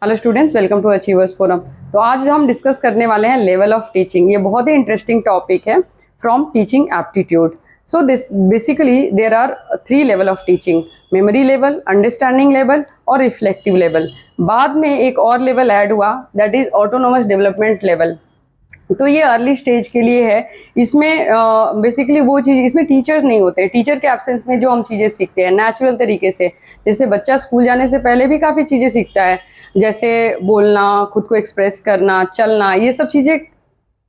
Hello students, welcome to achievers forum. तो आज हम डिस्कस करने वाले हैं लेवल ऑफ टीचिंग। ये बहुत ही इंटरेस्टिंग टॉपिक है from teaching aptitude. So this basically there are 3 level of teaching: memory level, understanding level और रिफ्लेक्टिव लेवल। बाद में एक और लेवल ऐड हुआ, that is autonomous development level. तो ये अर्ली स्टेज के लिए है। इसमें बेसिकली वो चीज़, इसमें टीचर्स नहीं होते। टीचर के एब्सेंस में जो हम चीज़ें सीखते हैं नेचुरल तरीके से, जैसे बच्चा स्कूल जाने से पहले भी काफ़ी चीज़ें सीखता है, जैसे बोलना, खुद को एक्सप्रेस करना, चलना, ये सब चीज़ें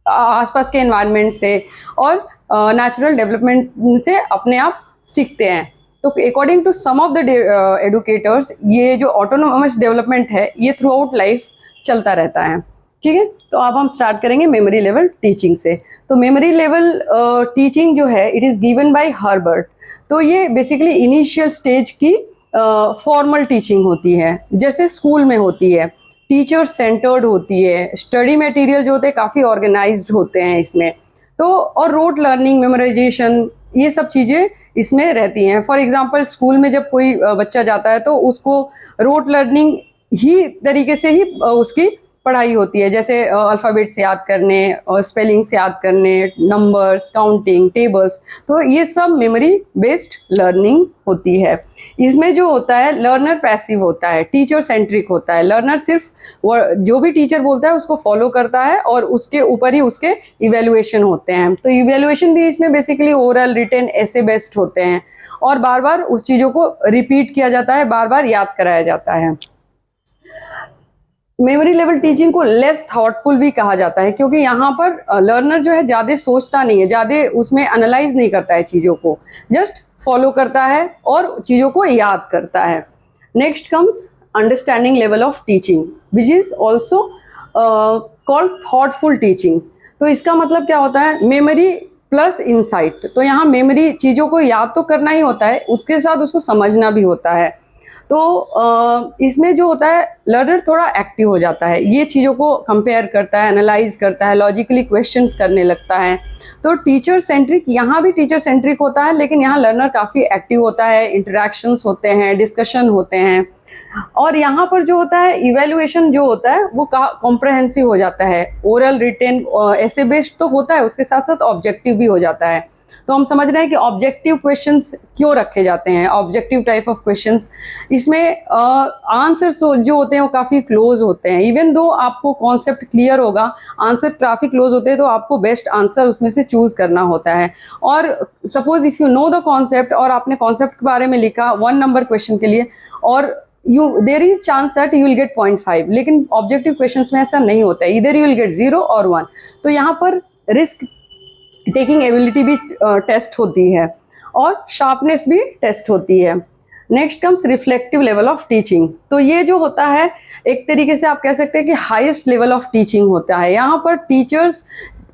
आसपास के एनवायरनमेंट से और नेचुरल डेवलपमेंट से अपने आप सीखते हैं। तो according to some of the educators, ये जो ऑटोनोमस डेवलपमेंट है ये थ्रू आउट लाइफ चलता रहता है। ठीक है, तो अब हम स्टार्ट करेंगे मेमोरी लेवल टीचिंग से। तो मेमोरी लेवल टीचिंग जो है, it is given by Herbert. तो ये बेसिकली इनिशियल स्टेज की फॉर्मल टीचिंग होती है, जैसे स्कूल में होती है, टीचर सेंटर्ड होती है, स्टडी मटेरियल जो होते हैं काफ़ी ऑर्गेनाइज्ड होते हैं इसमें। तो और रोट लर्निंग, मेमोराइजेशन, ये सब चीज़ें इसमें रहती हैं। फॉर एग्जांपल स्कूल में जब कोई बच्चा जाता है तो उसको रोट लर्निंग ही तरीके से ही उसकी पढ़ाई होती है, जैसे अल्फ़ाबेट से याद करने और स्पेलिंग से याद करने, नंबर्स, काउंटिंग, टेबल्स। तो ये सब मेमोरी बेस्ड लर्निंग होती है। इसमें जो होता है, लर्नर पैसिव होता है, टीचर सेंट्रिक होता है। लर्नर सिर्फ जो भी टीचर बोलता है उसको फॉलो करता है और उसके ऊपर ही उसके इवेल्युएशन होते हैं। तो इवेल्युएशन भी इसमें बेसिकली ओरल, रिटन, ऐसे बेस्ड होते हैं और बार बार उस चीज़ों को रिपीट किया जाता है, बार बार याद कराया जाता है। मेमोरी लेवल टीचिंग को लेस थॉटफुल भी कहा जाता है, क्योंकि यहाँ पर लर्नर जो है ज़्यादा सोचता नहीं है, ज़्यादा उसमें एनालाइज नहीं करता है चीज़ों को, जस्ट फॉलो करता है और चीज़ों को याद करता है। Next comes understanding level of teaching, which is also called thoughtful teaching. तो इसका मतलब क्या होता है? Memory plus insight. तो यहाँ मेमोरी, चीज़ों को याद तो करना ही होता है, उसके साथ उसको समझना भी होता है। तो इसमें जो होता है, लर्नर थोड़ा एक्टिव हो जाता है, ये चीज़ों को कंपेयर करता है, एनालाइज करता है, लॉजिकली क्वेश्चंस करने लगता है। तो टीचर सेंट्रिक, यहाँ भी टीचर सेंट्रिक होता है, लेकिन यहाँ लर्नर काफ़ी एक्टिव होता है, इंटरेक्शंस होते हैं, डिस्कशन होते हैं। और यहाँ पर जो होता है, इवेल्युएशन जो होता है वो कॉम्प्रहेंसिव हो जाता है। ओरल, रिटन, ऐसे बेस्ड तो होता है, उसके साथ साथ ऑब्जेक्टिव भी हो जाता है। तो हम समझ रहे हैं कि ऑब्जेक्टिव क्वेश्चंस क्यों रखे जाते हैं, ऑब्जेक्टिव टाइप ऑफ क्वेश्चंस। इसमें आंसर्स जो होते हैं वो काफ़ी क्लोज होते हैं। इवन दो आपको कॉन्सेप्ट क्लियर होगा, आंसर काफ़ी क्लोज होते हैं, तो आपको बेस्ट आंसर उसमें से चूज करना होता है। और suppose if you know the concept और आपने कॉन्सेप्ट के बारे में लिखा 1 नंबर क्वेश्चन के लिए, और there is chance that you will get 0.5, लेकिन ऑब्जेक्टिव क्वेश्चंस में ऐसा नहीं होता है, इधर यू विल गेट 0 और 1। तो यहाँ पर रिस्क टेकिंग एबिलिटी भी टेस्ट होती है और शार्पनेस भी टेस्ट होती है। Next comes reflective level of teaching. तो ये जो होता है, एक तरीके से आप कह सकते हैं कि हाईएस्ट लेवल ऑफ टीचिंग होता है। यहाँ पर टीचर्स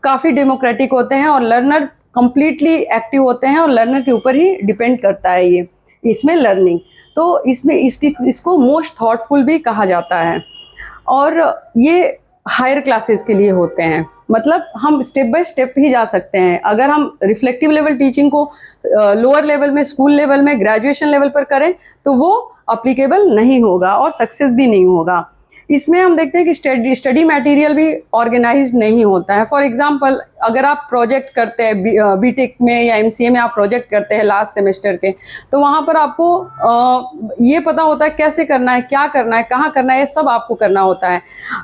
काफ़ी डेमोक्रेटिक होते हैं और लर्नर कंप्लीटली एक्टिव होते हैं और लर्नर के ऊपर ही डिपेंड करता है ये इसमें लर्निंग। तो इसमें इसको मोस्ट थॉटफुल भी कहा जाता है। और ये हायर क्लासेस के लिए होते हैं, मतलब हम स्टेप बाय स्टेप ही जा सकते हैं। अगर हम रिफ्लेक्टिव लेवल टीचिंग को लोअर लेवल में, स्कूल लेवल में, ग्रेजुएशन लेवल पर करें तो वो अप्लीकेबल नहीं होगा और सक्सेस भी नहीं होगा। इसमें हम देखते हैं कि स्टडी मटेरियल भी ऑर्गेनाइज्ड नहीं होता है। फॉर एग्जांपल, अगर आप प्रोजेक्ट करते हैं बीटेक में या एमसीए में, आप प्रोजेक्ट करते हैं लास्ट सेमेस्टर के, तो वहाँ पर आपको ये पता होता है कैसे करना है, क्या करना है, कहाँ करना है, ये सब आपको करना होता है।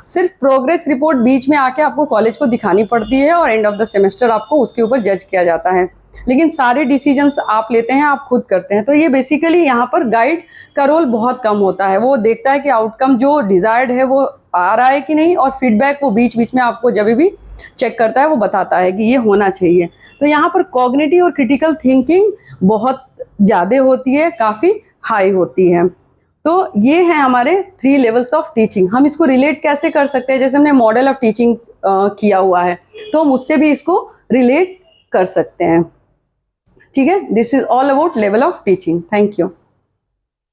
सिर्फ प्रोग्रेस रिपोर्ट बीच में आके आपको कॉलेज को दिखानी पड़ती है और एंड ऑफ द सेमेस्टर आपको उसके ऊपर जज किया जाता है, लेकिन सारे डिसीजंस आप लेते हैं, आप खुद करते हैं। तो ये बेसिकली यहाँ पर गाइड का रोल बहुत कम होता है। वो देखता है कि आउटकम जो डिजायर्ड है वो आ रहा है कि नहीं, और फीडबैक वो बीच बीच में आपको जब भी चेक करता है वो बताता है कि ये होना चाहिए। तो यहाँ पर कॉग्निटिव और क्रिटिकल थिंकिंग बहुत ज़्यादा होती है, काफ़ी हाई होती है। तो ये है हमारे 3 लेवल्स ऑफ टीचिंग। हम इसको रिलेट कैसे कर सकते हैं? जैसे हमने मॉडल ऑफ टीचिंग किया हुआ है, तो हम उससे भी इसको रिलेट कर सकते हैं। ठीक है, this is all about level of teaching. Thank you.